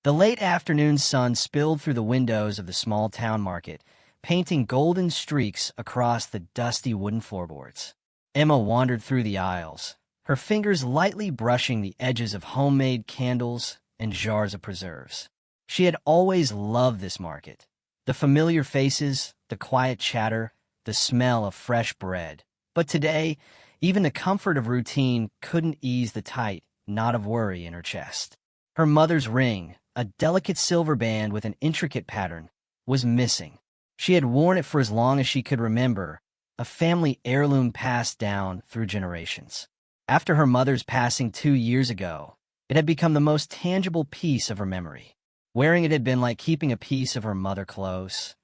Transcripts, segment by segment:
The late afternoon sun spilled through the windows of the small town market, painting golden streaks across the dusty wooden floorboards. Emma wandered through the aisles, her fingers lightly brushing the edges of homemade candles and jars of preserves. She had always loved this market. The familiar faces, the quiet chatter, the smell of fresh bread. But today, even the comfort of routine couldn't ease the tight knot of worry in her chest. Her mother's ring, a delicate silver band with an intricate pattern, was missing. She had worn it for as long as she could remember, a family heirloom passed down through generations. After her mother's passing 2 years ago, it had become the most tangible piece of her memory. Wearing it had been like keeping a piece of her mother close,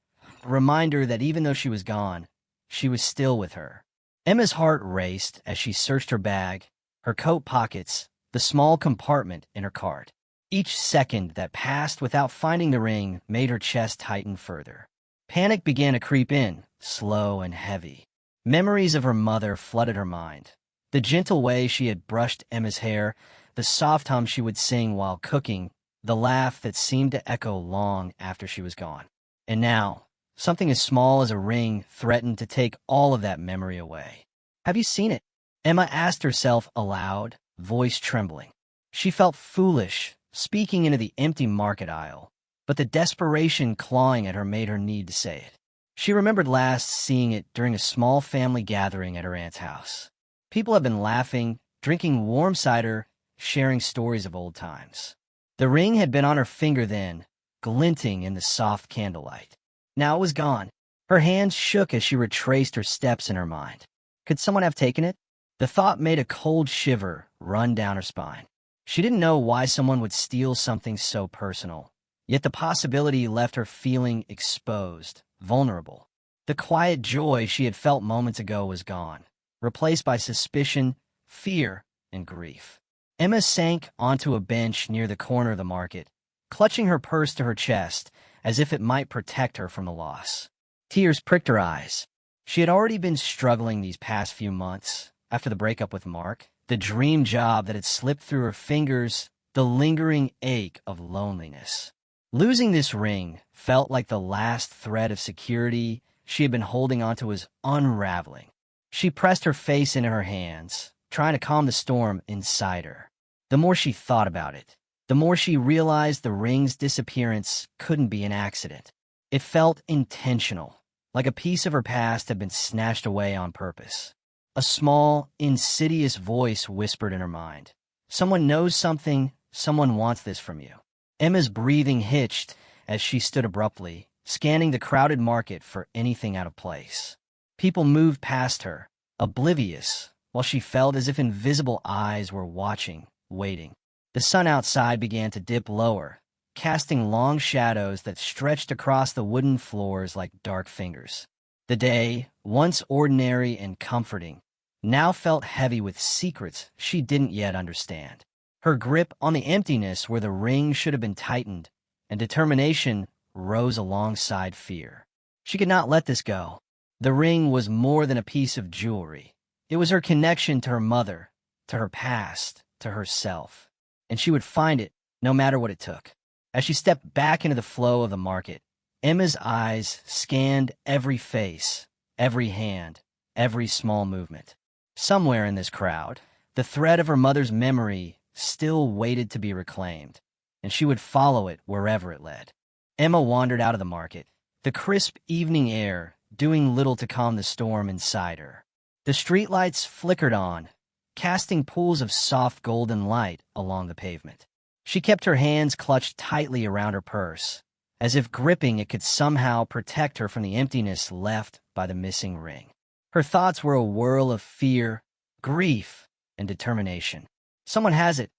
a reminder that even though she was gone, she was still with her. Emma's heart raced as she searched her bag, her coat pockets, the small compartment in her cart. Each second that passed without finding the ring made her chest tighten further. Panic began to creep in, slow and heavy. Memories of her mother flooded her mind. The gentle way she had brushed Emma's hair, the soft hum she would sing while cooking, the laugh that seemed to echo long after she was gone. And now, something as small as a ring threatened to take all of that memory away. "Have you seen it?" Emma asked herself aloud, voice trembling. She felt foolish, speaking into the empty market aisle, but the desperation clawing at her made her need to say it. She remembered last seeing it during a small family gathering at her aunt's house. People had been laughing, drinking warm cider, sharing stories of old times. The ring had been on her finger then, glinting in the soft candlelight. Now it was gone. Her hands shook as she retraced her steps in her mind. Could someone have taken it? The thought made a cold shiver run down her spine. She didn't know why someone would steal something so personal, yet the possibility left her feeling exposed, vulnerable. The quiet joy she had felt moments ago was gone, replaced by suspicion, fear, and grief. Emma sank onto a bench near the corner of the market, clutching her purse to her chest as if it might protect her from the loss. Tears pricked her eyes. She had already been struggling these past few months after the breakup with Mark, the dream job that had slipped through her fingers, the lingering ache of loneliness. Losing this ring felt like the last thread of security she had been holding onto was unraveling. She pressed her face into her hands, trying to calm the storm inside her. The more she thought about it, the more she realized the ring's disappearance couldn't be an accident. It felt intentional, like a piece of her past had been snatched away on purpose. A small, insidious voice whispered in her mind. "Someone knows something, someone wants this from you." Emma's breathing hitched as she stood abruptly, scanning the crowded market for anything out of place. People moved past her, oblivious, while she felt as if invisible eyes were watching, waiting. The sun outside began to dip lower, casting long shadows that stretched across the wooden floors like dark fingers. The day, once ordinary and comforting, now felt heavy with secrets she didn't yet understand. Her grip on the emptiness where the ring should have been tightened, and determination rose alongside fear. She could not let this go. The ring was more than a piece of jewelry. It was her connection to her mother, to her past, to herself. And she would find it, no matter what it took. As she stepped back into the flow of the market, Emma's eyes scanned every face, every hand, every small movement. Somewhere in this crowd, the thread of her mother's memory still waited to be reclaimed, and she would follow it wherever it led. Emma wandered out of the market, the crisp evening air doing little to calm the storm inside her. The streetlights flickered on, casting pools of soft golden light along the pavement. She kept her hands clutched tightly around her purse, as if gripping it could somehow protect her from the emptiness left by the missing ring. Her thoughts were a whirl of fear, grief, and determination. "Someone has it.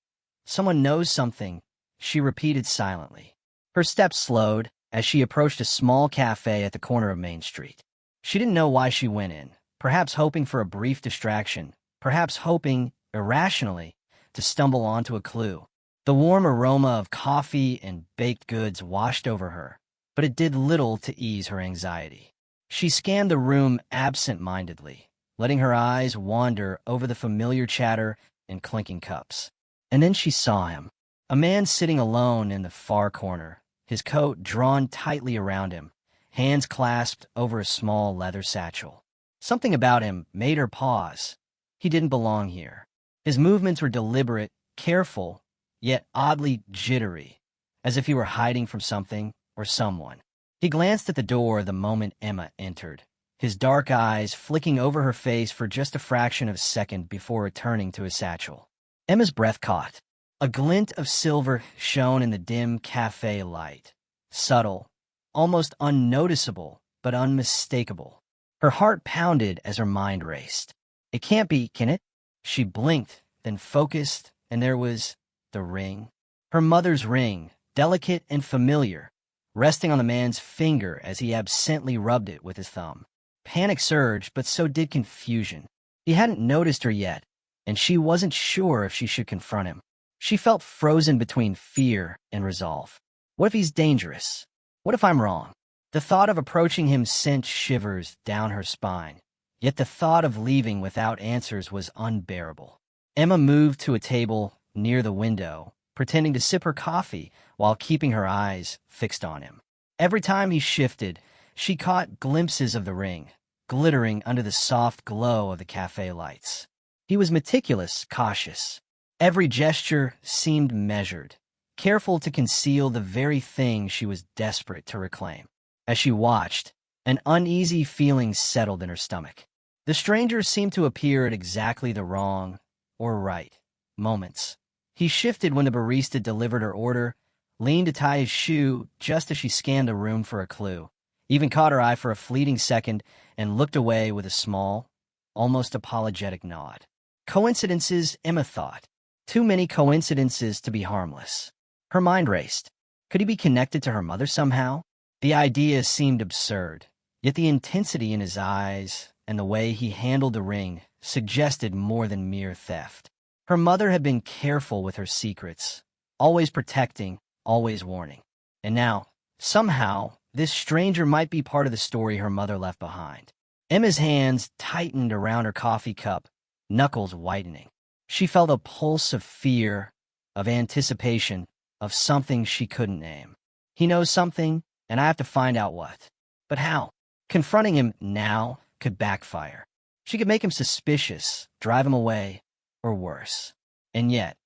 Someone knows something," she repeated silently. Her steps slowed as she approached a small cafe at the corner of Main Street. She didn't know why she went in, perhaps hoping for a brief distraction, perhaps hoping, irrationally, to stumble onto a clue. The warm aroma of coffee and baked goods washed over her, but it did little to ease her anxiety. She scanned the room absent-mindedly, letting her eyes wander over the familiar chatter and clinking cups. And then she saw him. A man sitting alone in the far corner, his coat drawn tightly around him, hands clasped over a small leather satchel. Something about him made her pause. He didn't belong here. His movements were deliberate, careful, yet oddly jittery, as if he were hiding from something or someone. He glanced at the door the moment Emma entered, his dark eyes flicking over her face for just a fraction of a second before returning to his satchel. Emma's breath caught. A glint of silver shone in the dim cafe light. Subtle, almost unnoticeable, but unmistakable. Her heart pounded as her mind raced. It can't be, can it? She blinked, then focused, and there was the ring. Her mother's ring, delicate and familiar, resting on the man's finger as he absently rubbed it with his thumb. Panic surged, but so did confusion. He hadn't noticed her yet, and she wasn't sure if she should confront him. She felt frozen between fear and resolve. What if he's dangerous? What if I'm wrong? The thought of approaching him sent shivers down her spine, yet the thought of leaving without answers was unbearable. Emma moved to a table near the window, pretending to sip her coffee while keeping her eyes fixed on him. Every time he shifted, she caught glimpses of the ring, glittering under the soft glow of the cafe lights. He was meticulous, cautious. Every gesture seemed measured, careful to conceal the very thing she was desperate to reclaim. As she watched, an uneasy feeling settled in her stomach. The stranger seemed to appear at exactly the wrong, or right, moments. He shifted when the barista delivered her order, leaned to tie his shoe just as she scanned the room for a clue, even caught her eye for a fleeting second and looked away with a small, almost apologetic nod. Coincidences, Emma thought. Too many coincidences to be harmless. Her mind raced. Could he be connected to her mother somehow? The idea seemed absurd, yet the intensity in his eyes and the way he handled the ring suggested more than mere theft. Her mother had been careful with her secrets, always protecting, always warning. And now, somehow, this stranger might be part of the story her mother left behind. Emma's hands tightened around her coffee cup, knuckles whitening. She felt a pulse of fear, of anticipation, of something she couldn't name. He knows something, and I have to find out what. But how? Confronting him now could backfire. She could make him suspicious, drive him away, or worse. And yet,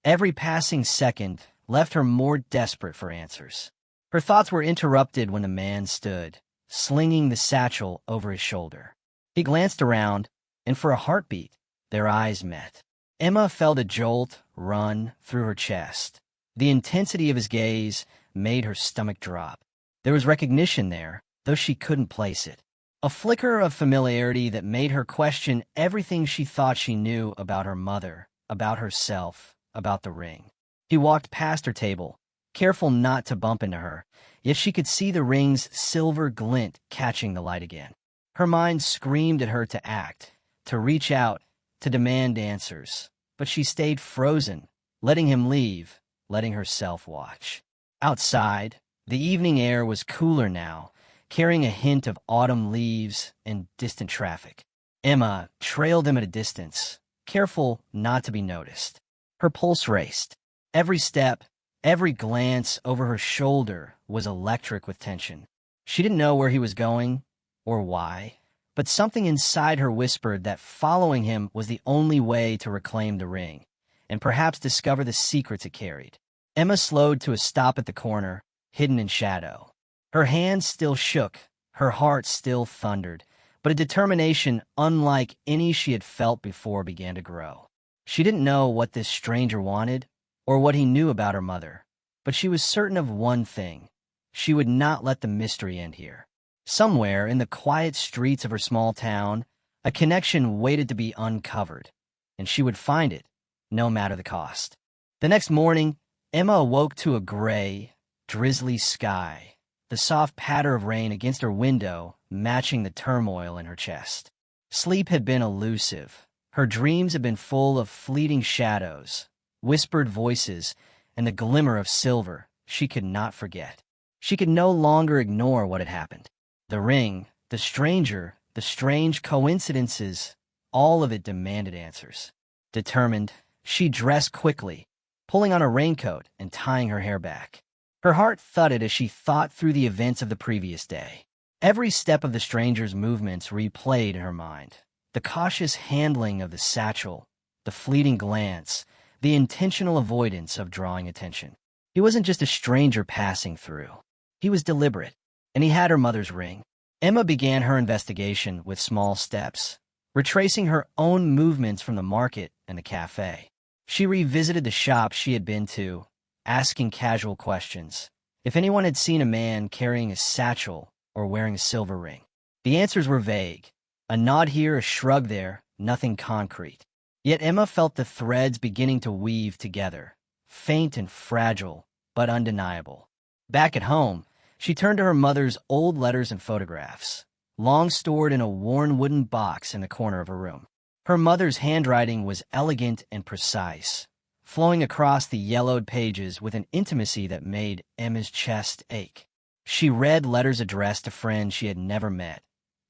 every passing second left her more desperate for answers. Her thoughts were interrupted when the man stood, slinging the satchel over his shoulder. He glanced around, and for a heartbeat, their eyes met. Emma felt a jolt run through her chest. The intensity of his gaze made her stomach drop. There was recognition there, though she couldn't place it. A flicker of familiarity that made her question everything she thought she knew about her mother, about herself, about the ring. He walked past her table, careful not to bump into her, yet she could see the ring's silver glint catching the light again. Her mind screamed at her to act, to reach out, to demand answers, but she stayed frozen, letting him leave, letting herself watch. Outside, the evening air was cooler now, carrying a hint of autumn leaves and distant traffic. Emma trailed him at a distance, careful not to be noticed. Her pulse raced. Every step, every glance over her shoulder was electric with tension. She didn't know where he was going or why, but something inside her whispered that following him was the only way to reclaim the ring, and perhaps discover the secrets it carried. Emma slowed to a stop at the corner, hidden in shadow. Her hands still shook, her heart still thundered, but a determination unlike any she had felt before began to grow. She didn't know what this stranger wanted, or what he knew about her mother, but she was certain of one thing. She would not let the mystery end here. Somewhere in the quiet streets of her small town, a connection waited to be uncovered, and she would find it, no matter the cost. The next morning, Emma awoke to a gray, drizzly sky, the soft patter of rain against her window matching the turmoil in her chest. Sleep had been elusive. Her dreams had been full of fleeting shadows, whispered voices, and the glimmer of silver she could not forget. She could no longer ignore what had happened. The ring, the stranger, the strange coincidences, all of it demanded answers. Determined, she dressed quickly, pulling on a raincoat and tying her hair back. Her heart thudded as she thought through the events of the previous day. Every step of the stranger's movements replayed in her mind. The cautious handling of the satchel, the fleeting glance, the intentional avoidance of drawing attention. He wasn't just a stranger passing through. He was deliberate, and he had her mother's ring. Emma began her investigation with small steps, retracing her own movements from the market and the cafe. She revisited the shops she had been to, asking casual questions. If anyone had seen a man carrying a satchel or wearing a silver ring. The answers were vague. A nod here, a shrug there, nothing concrete. Yet Emma felt the threads beginning to weave together, faint and fragile, but undeniable. Back at home, she turned to her mother's old letters and photographs, long stored in a worn wooden box in the corner of her room. Her mother's handwriting was elegant and precise, flowing across the yellowed pages with an intimacy that made Emma's chest ache. She read letters addressed to friends she had never met,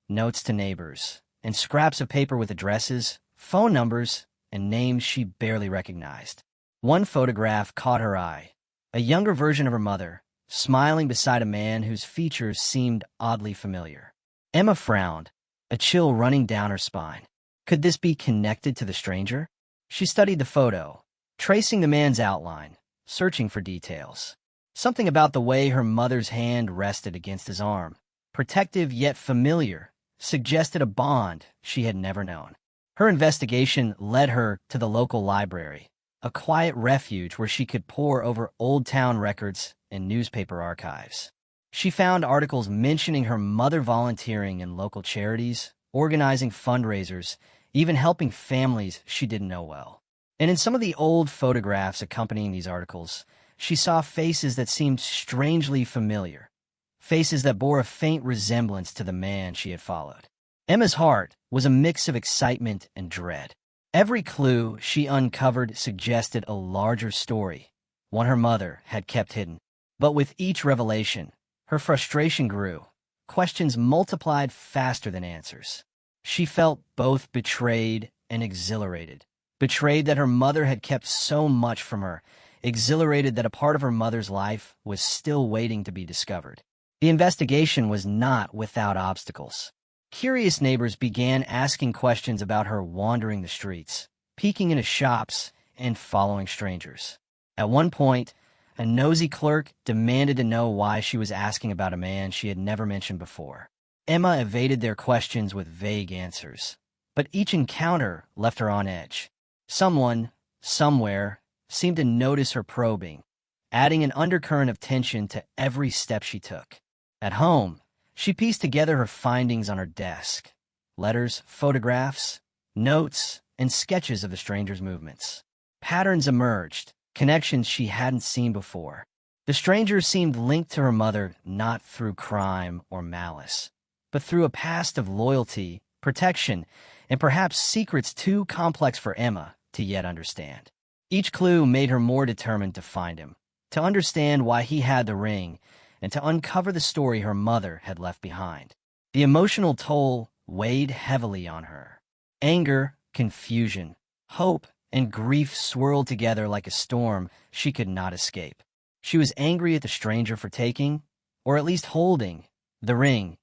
notes to neighbors, and scraps of paper with addresses, phone numbers, and names she barely recognized. One photograph caught her eye, a younger version of her mother, smiling beside a man whose features seemed oddly familiar. Emma frowned, a chill running down her spine. Could this be connected to the stranger? She studied the photo, tracing the man's outline, searching for details. Something about the way her mother's hand rested against his arm, protective yet familiar, suggested a bond she had never known. Her investigation led her to the local library, a quiet refuge where she could pore over old town records and newspaper archives. She found articles mentioning her mother volunteering in local charities, organizing fundraisers, even helping families she didn't know well. And in some of the old photographs accompanying these articles, she saw faces that seemed strangely familiar, faces that bore a faint resemblance to the man she had followed. Emma's heart was a mix of excitement and dread. Every clue she uncovered suggested a larger story, one her mother had kept hidden. But with each revelation, her frustration grew. Questions multiplied faster than answers. She felt both betrayed and exhilarated. Betrayed that her mother had kept so much from her, exhilarated that a part of her mother's life was still waiting to be discovered. The investigation was not without obstacles. Curious neighbors began asking questions about her wandering the streets, peeking into shops, and following strangers. At one point, a nosy clerk demanded to know why she was asking about a man she had never mentioned before. Emma evaded their questions with vague answers, but each encounter left her on edge. Someone, somewhere, seemed to notice her probing, adding an undercurrent of tension to every step she took. At home, she pieced together her findings on her desk. Letters, photographs, notes, and sketches of the stranger's movements. Patterns emerged, connections she hadn't seen before. The stranger seemed linked to her mother not through crime or malice, but through a past of loyalty, protection, and perhaps secrets too complex for Emma to yet understand. Each clue made her more determined to find him, to understand why he had the ring, and to uncover the story her mother had left behind. The emotional toll weighed heavily on her. Anger, confusion, hope, and grief swirled together like a storm she could not escape. She was angry at the stranger for taking, or at least holding, the ring,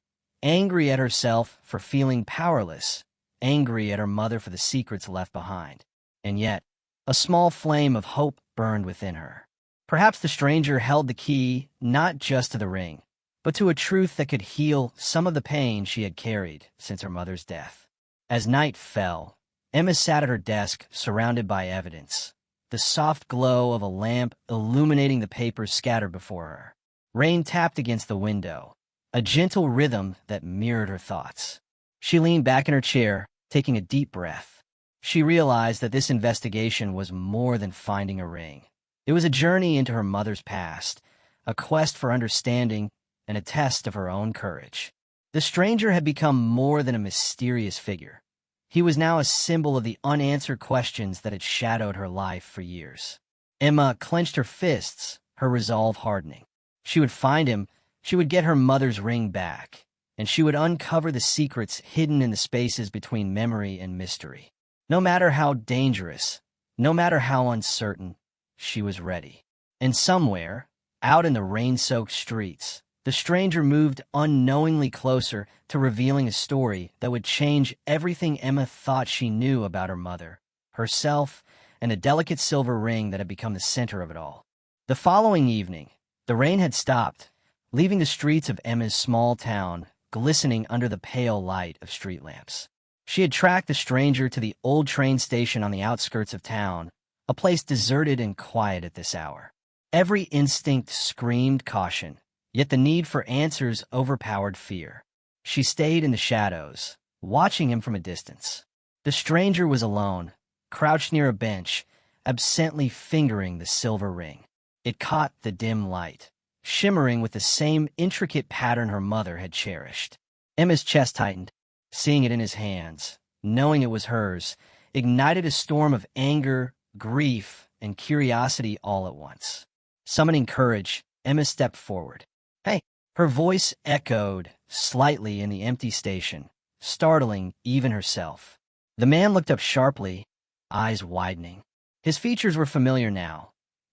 angry at herself for feeling powerless, angry at her mother for the secrets left behind. And yet, a small flame of hope burned within her. Perhaps the stranger held the key not just to the ring, but to a truth that could heal some of the pain she had carried since her mother's death. As night fell, Emma sat at her desk surrounded by evidence, the soft glow of a lamp illuminating the papers scattered before her. Rain tapped against the window, a gentle rhythm that mirrored her thoughts. She leaned back in her chair, taking a deep breath. She realized that this investigation was more than finding a ring. It was a journey into her mother's past, a quest for understanding, and a test of her own courage. The stranger had become more than a mysterious figure. He was now a symbol of the unanswered questions that had shadowed her life for years. Emma clenched her fists, her resolve hardening. She would find him, she would get her mother's ring back, and she would uncover the secrets hidden in the spaces between memory and mystery. No matter how dangerous, no matter how uncertain, she was ready. And somewhere, out in the rain-soaked streets, the stranger moved unknowingly closer to revealing a story that would change everything Emma thought she knew about her mother, herself, and the delicate silver ring that had become the center of it all. The following evening, the rain had stopped, leaving the streets of Emma's small town glistening under the pale light of street lamps. She had tracked the stranger to the old train station on the outskirts of town, a place deserted and quiet at this hour. Every instinct screamed caution, yet the need for answers overpowered fear. She stayed in the shadows, watching him from a distance. The stranger was alone, crouched near a bench, absently fingering the silver ring. It caught the dim light, shimmering with the same intricate pattern her mother had cherished. Emma's chest tightened, seeing it in his hands, knowing it was hers, ignited a storm of anger, grief, and curiosity all at once. Summoning courage, Emma stepped forward. "Hey!" Her voice echoed slightly in the empty station, startling even herself. The man looked up sharply, eyes widening. His features were familiar now,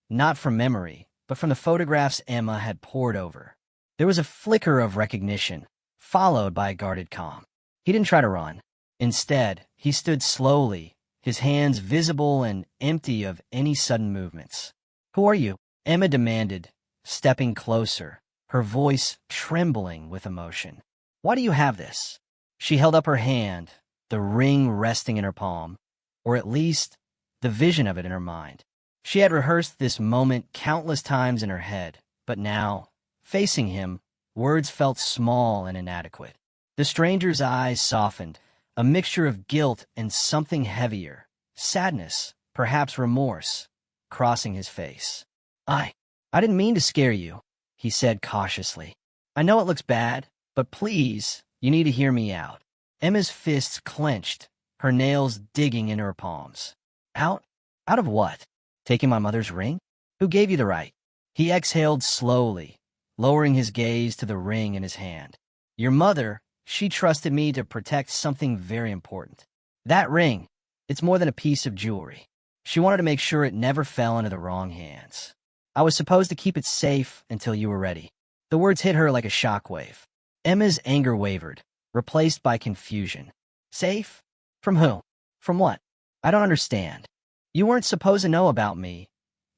not from memory, but from the photographs Emma had pored over. There was a flicker of recognition, followed by a guarded calm. He didn't try to run. Instead, he stood slowly, his hands visible and empty of any sudden movements. "Who are you?" Emma demanded, stepping closer, her voice trembling with emotion. "Why do you have this?" She held up her hand, the ring resting in her palm, or at least the vision of it in her mind. She had rehearsed this moment countless times in her head, but now, facing him, words felt small and inadequate. The stranger's eyes softened, a mixture of guilt and something heavier, sadness, perhaps remorse, crossing his face. I didn't mean to scare you," he said cautiously. "I know it looks bad, but please, you need to hear me out." Emma's fists clenched, her nails digging into her palms. Out of what? Taking my mother's ring? Who gave you the right?" He exhaled slowly, lowering his gaze to the ring in his hand. "Your mother, she trusted me to protect something very important. That ring, it's more than a piece of jewelry. She wanted to make sure it never fell into the wrong hands. I was supposed to keep it safe until you were ready." The words hit her like a shockwave. Emma's anger wavered, replaced by confusion. "Safe? From who? From what? I don't understand. You weren't supposed to know about me."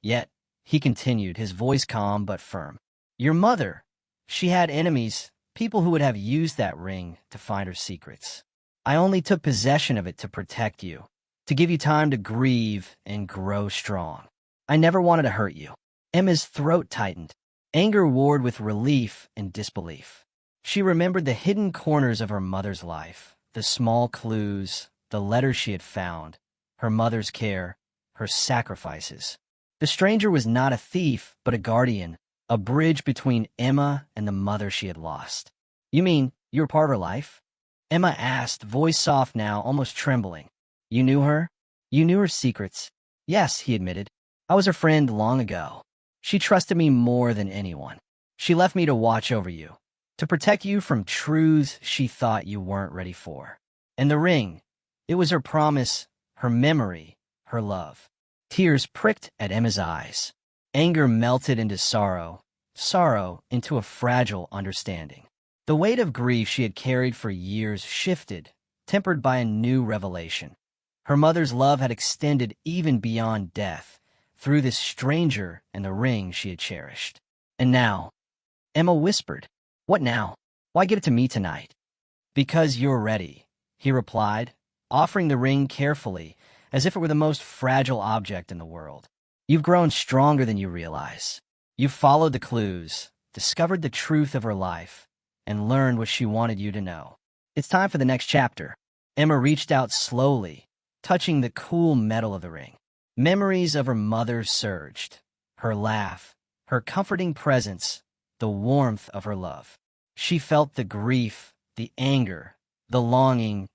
Yet, he continued, his voice calm but firm. "Your mother, she had enemies, people who would have used that ring to find her secrets. I only took possession of it to protect you, to give you time to grieve and grow strong. I never wanted to hurt you." Emma's throat tightened. Anger warred with relief and disbelief. She remembered the hidden corners of her mother's life, the small clues, the letters she had found, her mother's care, her sacrifices. The stranger was not a thief, but a guardian, a bridge between Emma and the mother she had lost. "You mean you were part of her life?" Emma asked, voice soft now, almost trembling. "You knew her? You knew her secrets?" "Yes," he admitted. "I was her friend long ago. She trusted me more than anyone. She left me to watch over you, to protect you from truths she thought you weren't ready for. And the ring, it was her promise, her memory, her love." Tears pricked at Emma's eyes. Anger melted into sorrow, sorrow into a fragile understanding. The weight of grief she had carried for years shifted, tempered by a new revelation. Her mother's love had extended even beyond death, through this stranger and the ring she had cherished. "And now," Emma whispered. "What now? Why give it to me tonight?" "Because you're ready," he replied, offering the ring carefully, as if it were the most fragile object in the world. "You've grown stronger than you realize. You've followed the clues, discovered the truth of her life, and learned what she wanted you to know. It's time for the next chapter." Emma reached out slowly, touching the cool metal of the ring. Memories of her mother surged, her laugh, her comforting presence, the warmth of her love. She felt the grief, the anger, the longing,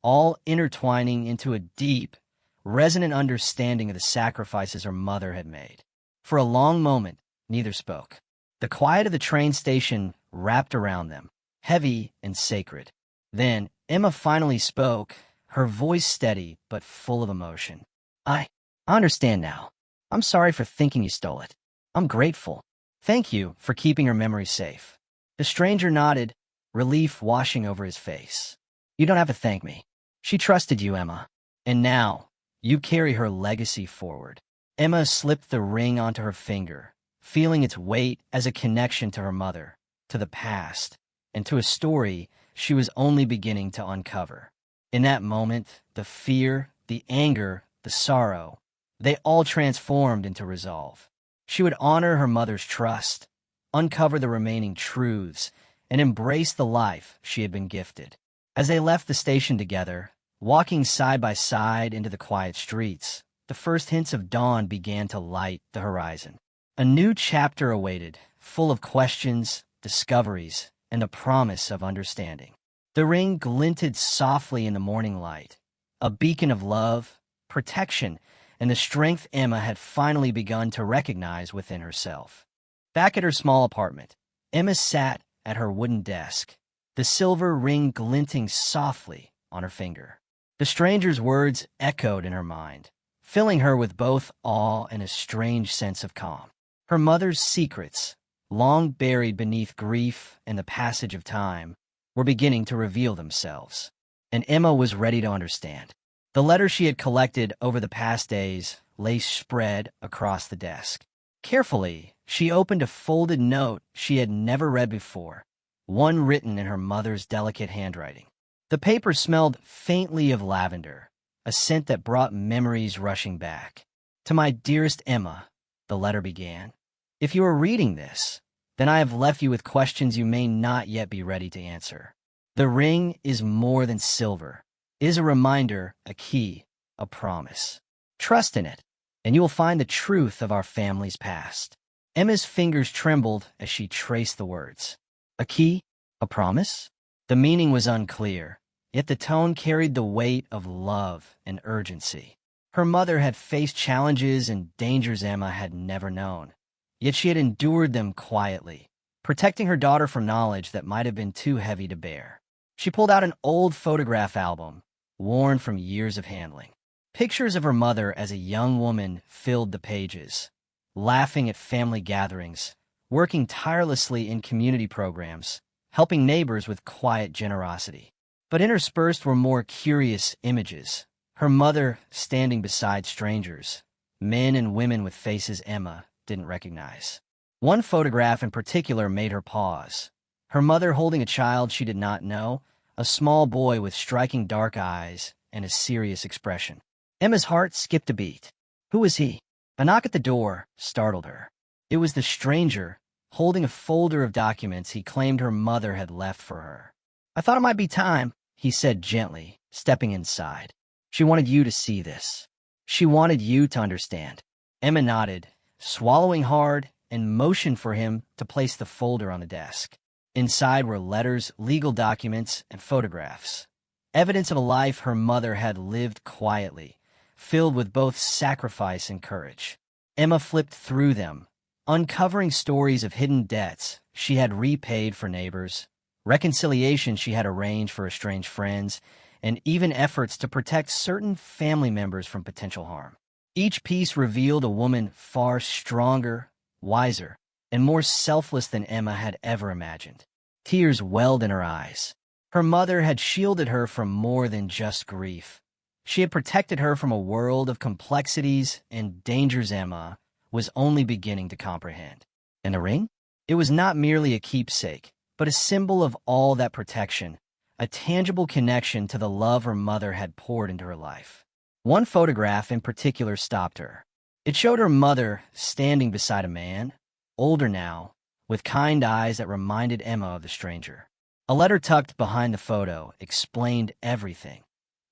all intertwining into a deep, resonant understanding of the sacrifices her mother had made. For a long moment, neither spoke. The quiet of the train station wrapped around them, heavy and sacred. Then Emma finally spoke, her voice steady but full of emotion. I understand now. I'm sorry for thinking you stole it. I'm grateful. Thank you for keeping her memory safe. The stranger nodded, relief washing over his face. You don't have to thank me. She trusted you, Emma. And now, you carry her legacy forward. Emma slipped the ring onto her finger, feeling its weight as a connection to her mother, to the past, and to a story she was only beginning to uncover. In that moment, the fear, the anger, the sorrow, they all transformed into resolve. She would honor her mother's trust, uncover the remaining truths, and embrace the life she had been gifted. As they left the station together, walking side by side into the quiet streets, the first hints of dawn began to light the horizon. A new chapter awaited, full of questions, discoveries, and the promise of understanding. The ring glinted softly in the morning light, a beacon of love, protection, and the strength Emma had finally begun to recognize within herself. Back at her small apartment, Emma sat at her wooden desk, the silver ring glinting softly on her finger. The stranger's words echoed in her mind, filling her with both awe and a strange sense of calm. Her mother's secrets, long buried beneath grief and the passage of time, were beginning to reveal themselves, and Emma was ready to understand. The letters she had collected over the past days lay spread across the desk. Carefully, she opened a folded note she had never read before, one written in her mother's delicate handwriting. The paper smelled faintly of lavender, a scent that brought memories rushing back. To my dearest Emma, the letter began. If you are reading this, then I have left you with questions you may not yet be ready to answer. The ring is more than silver. It is a reminder, a key, a promise. Trust in it, and you will find the truth of our family's past. Emma's fingers trembled as she traced the words. A key? A promise? The meaning was unclear, yet the tone carried the weight of love and urgency. Her mother had faced challenges and dangers Emma had never known, yet she had endured them quietly, protecting her daughter from knowledge that might have been too heavy to bear. She pulled out an old photograph album, worn from years of handling. Pictures of her mother as a young woman filled the pages, laughing at family gatherings, working tirelessly in community programs, helping neighbors with quiet generosity. But interspersed were more curious images. Her mother standing beside strangers, men and women with faces Emma didn't recognize. One photograph in particular made her pause. Her mother holding a child she did not know, a small boy with striking dark eyes and a serious expression. Emma's heart skipped a beat. Who was he? A knock at the door startled her. It was the stranger, holding a folder of documents he claimed her mother had left for her. I thought it might be time, he said gently, stepping inside. She wanted you to see this. She wanted you to understand. Emma nodded, swallowing hard, and motioned for him to place the folder on the desk. Inside were letters, legal documents, and photographs. Evidence of a life her mother had lived quietly, filled with both sacrifice and courage. Emma flipped through them, uncovering stories of hidden debts she had repaid for neighbors, reconciliation she had arranged for estranged friends, and even efforts to protect certain family members from potential harm. Each piece revealed a woman far stronger, wiser, and more selfless than Emma had ever imagined. Tears welled in her eyes. Her mother had shielded her from more than just grief. She had protected her from a world of complexities and dangers Emma was only beginning to comprehend. And the ring? It was not merely a keepsake, but a symbol of all that protection, a tangible connection to the love her mother had poured into her life. One photograph in particular stopped her. It showed her mother standing beside a man, older now, with kind eyes that reminded Emma of the stranger. A letter tucked behind the photo explained everything.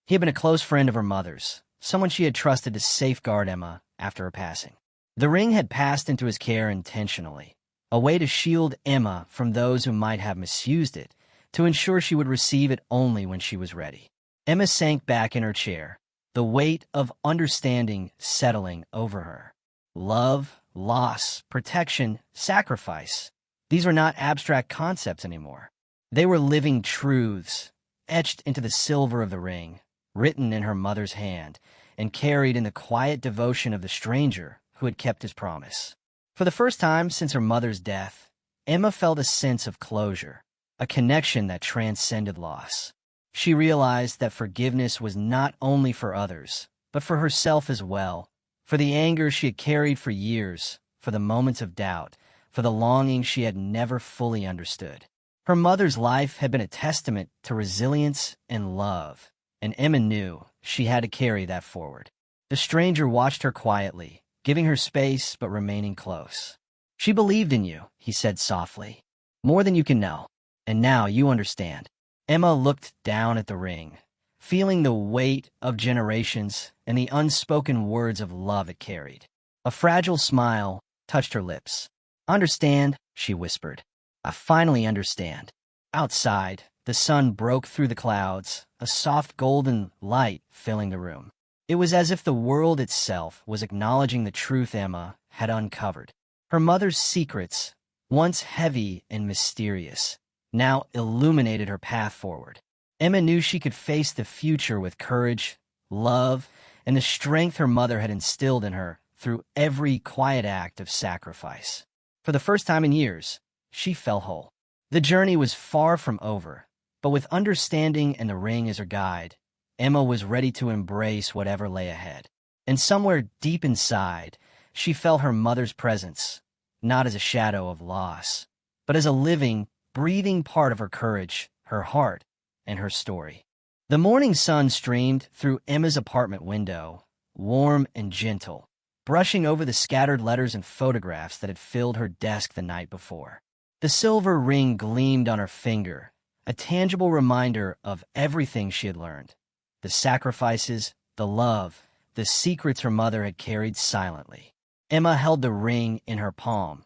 He had been a close friend of her mother's, someone she had trusted to safeguard Emma after her passing. The ring had passed into his care intentionally, a way to shield Emma from those who might have misused it, to ensure she would receive it only when she was ready. Emma sank back in her chair, the weight of understanding settling over her. Love, loss, protection, sacrifice. These were not abstract concepts anymore. They were living truths, etched into the silver of the ring, written in her mother's hand, and carried in the quiet devotion of the stranger who had kept his promise. For the first time since her mother's death, Emma felt a sense of closure, a connection that transcended loss. She realized that forgiveness was not only for others, but for herself as well, for the anger she had carried for years, for the moments of doubt, for the longing she had never fully understood. Her mother's life had been a testament to resilience and love, and Emma knew she had to carry that forward. The stranger watched her quietly, giving her space but remaining close. "She believed in you," he said softly. "More than you can know. And now you understand." Emma looked down at the ring, feeling the weight of generations and the unspoken words of love it carried. A fragile smile touched her lips. "Understand," she whispered. "I finally understand." Outside, the sun broke through the clouds, a soft golden light filling the room. It was as if the world itself was acknowledging the truth Emma had uncovered. Her mother's secrets, once heavy and mysterious, now illuminated her path forward. Emma knew she could face the future with courage, love, and the strength her mother had instilled in her through every quiet act of sacrifice. For the first time in years, she felt whole. The journey was far from over, but with understanding and the ring as her guide, Emma was ready to embrace whatever lay ahead. And somewhere deep inside, she felt her mother's presence, not as a shadow of loss, but as a living, breathing part of her courage, her heart, and her story. The morning sun streamed through Emma's apartment window, warm and gentle, brushing over the scattered letters and photographs that had filled her desk the night before. The silver ring gleamed on her finger, a tangible reminder of everything she had learned. The sacrifices, the love, the secrets her mother had carried silently. Emma held the ring in her palm,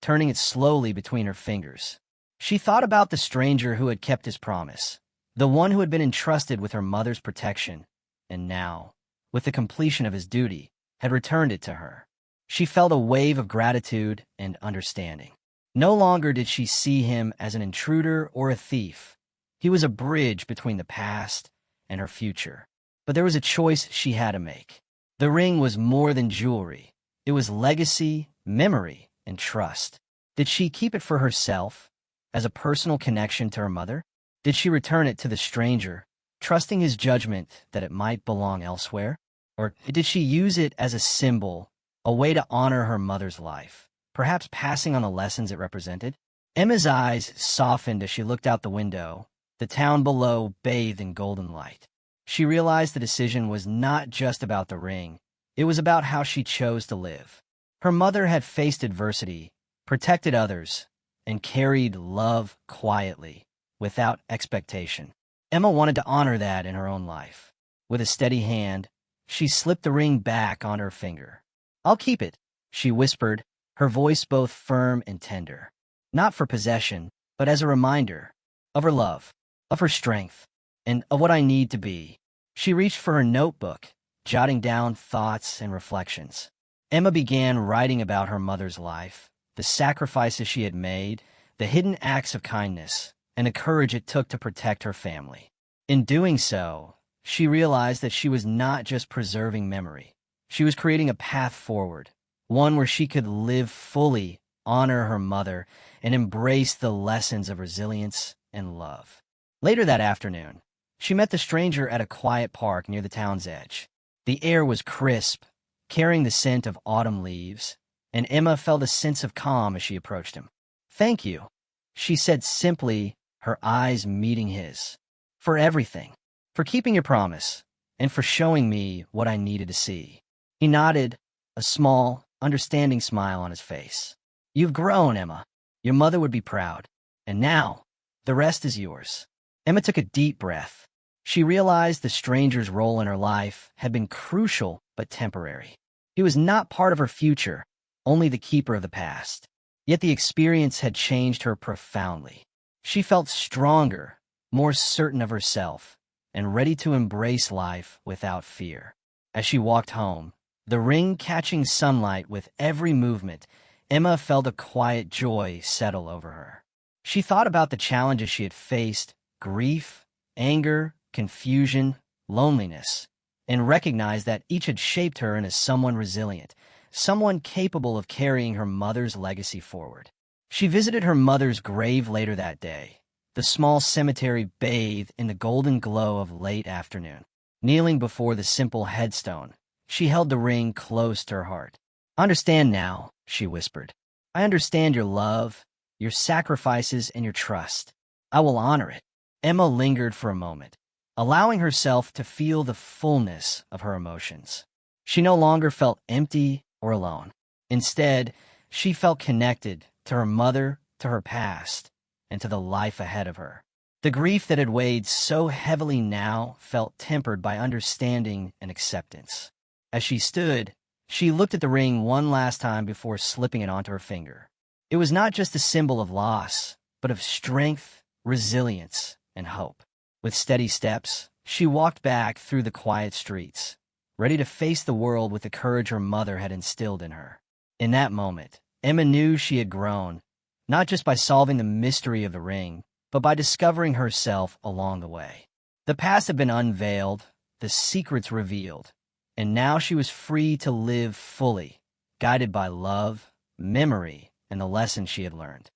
turning it slowly between her fingers. She thought about the stranger who had kept his promise, the one who had been entrusted with her mother's protection, and now, with the completion of his duty, had returned it to her. She felt a wave of gratitude and understanding. No longer did she see him as an intruder or a thief. He was a bridge between the past and her future. But there was a choice she had to make. The ring was more than jewelry. It was legacy, memory, and trust. Did she keep it for herself, as a personal connection to her mother? Did she return it to the stranger, trusting his judgment that it might belong elsewhere? Or did she use it as a symbol, a way to honor her mother's life, perhaps passing on the lessons it represented? Emma's eyes softened as she looked out the window, the town below bathed in golden light. She realized the decision was not just about the ring. It was about how she chose to live. Her mother had faced adversity, protected others, and carried love quietly, without expectation. Emma wanted to honor that in her own life. With a steady hand, she slipped the ring back on her finger. "I'll keep it," she whispered, her voice both firm and tender. Not for possession, but as a reminder of her love, of her strength, and of what I need to be. She reached for her notebook, jotting down thoughts and reflections. Emma began writing about her mother's life, the sacrifices she had made, the hidden acts of kindness, and the courage it took to protect her family. In doing so, she realized that she was not just preserving memory. She was creating a path forward, one where she could live fully, honor her mother, and embrace the lessons of resilience and love. Later that afternoon, she met the stranger at a quiet park near the town's edge. The air was crisp, carrying the scent of autumn leaves, and Emma felt a sense of calm as she approached him. "Thank you," she said simply, her eyes meeting his. "For everything. For keeping your promise, and for showing me what I needed to see." He nodded, a small, understanding smile on his face. "You've grown, Emma. Your mother would be proud. And now, the rest is yours." Emma took a deep breath. She realized the stranger's role in her life had been crucial but temporary. He was not part of her future, only the keeper of the past. Yet the experience had changed her profoundly. She felt stronger, more certain of herself, and ready to embrace life without fear. As she walked home, the ring catching sunlight with every movement, Emma felt a quiet joy settle over her. She thought about the challenges she had faced, grief, anger, confusion, loneliness, and recognized that each had shaped her into someone resilient, someone capable of carrying her mother's legacy forward. She visited her mother's grave later that day, the small cemetery bathed in the golden glow of late afternoon. Kneeling before the simple headstone, she held the ring close to her heart. "I understand now," she whispered. "I understand your love, your sacrifices, and your trust. I will honor it." Emma lingered for a moment, allowing herself to feel the fullness of her emotions. She no longer felt empty or alone. Instead, she felt connected to her mother, to her past, and to the life ahead of her. The grief that had weighed so heavily now felt tempered by understanding and acceptance. As she stood, she looked at the ring one last time before slipping it onto her finger. It was not just a symbol of loss, but of strength, resilience, and hope. With steady steps, she walked back through the quiet streets, ready to face the world with the courage her mother had instilled in her. In that moment, Emma knew she had grown, not just by solving the mystery of the ring, but by discovering herself along the way. The past had been unveiled, the secrets revealed, and now she was free to live fully, guided by love, memory, and the lessons she had learned.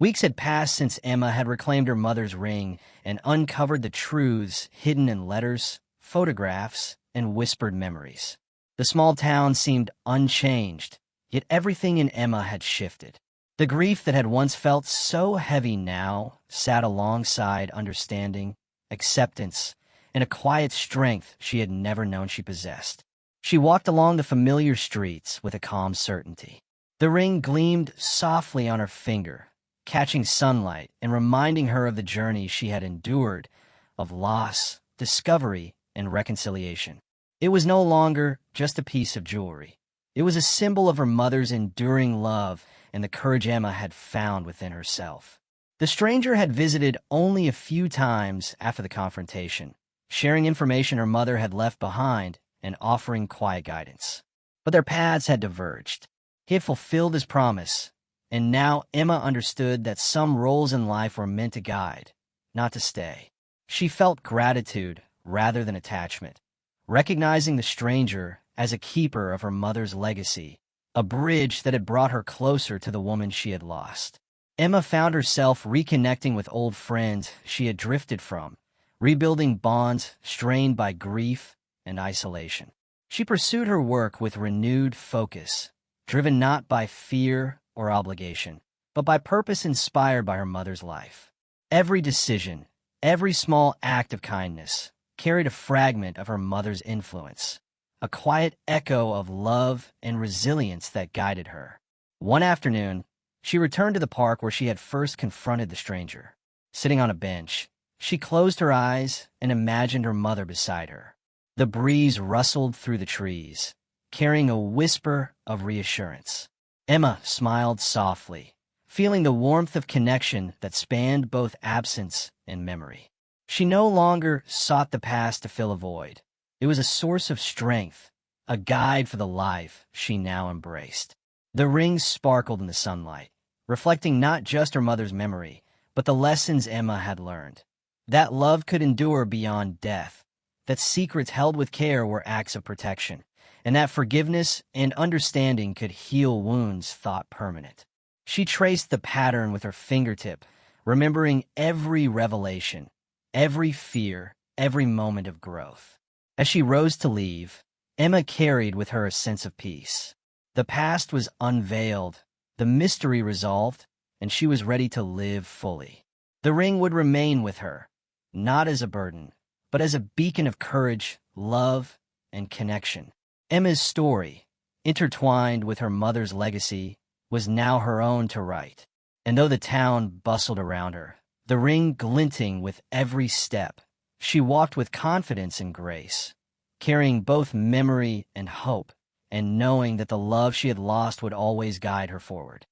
Weeks had passed since Emma had reclaimed her mother's ring and uncovered the truths hidden in letters, photographs, and whispered memories. The small town seemed unchanged, yet everything in Emma had shifted. The grief that had once felt so heavy now sat alongside understanding, acceptance, and a quiet strength she had never known she possessed. She walked along the familiar streets with a calm certainty. The ring gleamed softly on her finger, catching sunlight and reminding her of the journey she had endured, of loss, discovery, and reconciliation. It was no longer just a piece of jewelry. It was a symbol of her mother's enduring love and the courage Emma had found within herself. The stranger had visited only a few times after the confrontation, sharing information her mother had left behind and offering quiet guidance. But their paths had diverged. He had fulfilled his promise, and now Emma understood that some roles in life were meant to guide, not to stay. She felt gratitude rather than attachment, recognizing the stranger as a keeper of her mother's legacy, a bridge that had brought her closer to the woman she had lost. Emma found herself reconnecting with old friends she had drifted from, rebuilding bonds strained by grief and isolation. She pursued her work with renewed focus, driven not by fear or obligation, but by purpose inspired by her mother's life. Every decision, every small act of kindness, carried a fragment of her mother's influence, a quiet echo of love and resilience that guided her. One afternoon, she returned to the park where she had first confronted the stranger. Sitting on a bench, she closed her eyes and imagined her mother beside her. The breeze rustled through the trees, carrying a whisper of reassurance. Emma smiled softly, feeling the warmth of connection that spanned both absence and memory. She no longer sought the past to fill a void. It was a source of strength, a guide for the life she now embraced. The ring sparkled in the sunlight, reflecting not just her mother's memory, but the lessons Emma had learned. That love could endure beyond death, that secrets held with care were acts of protection, and that forgiveness and understanding could heal wounds thought permanent. She traced the pattern with her fingertip, remembering every revelation, every fear, every moment of growth. As she rose to leave, Emma carried with her a sense of peace. The past was unveiled, the mystery resolved, and she was ready to live fully. The ring would remain with her, not as a burden, but as a beacon of courage, love, and connection. Emma's story, intertwined with her mother's legacy, was now her own to write. And though the town bustled around her, the ring glinting with every step, she walked with confidence and grace, carrying both memory and hope, and knowing that the love she had lost would always guide her forward.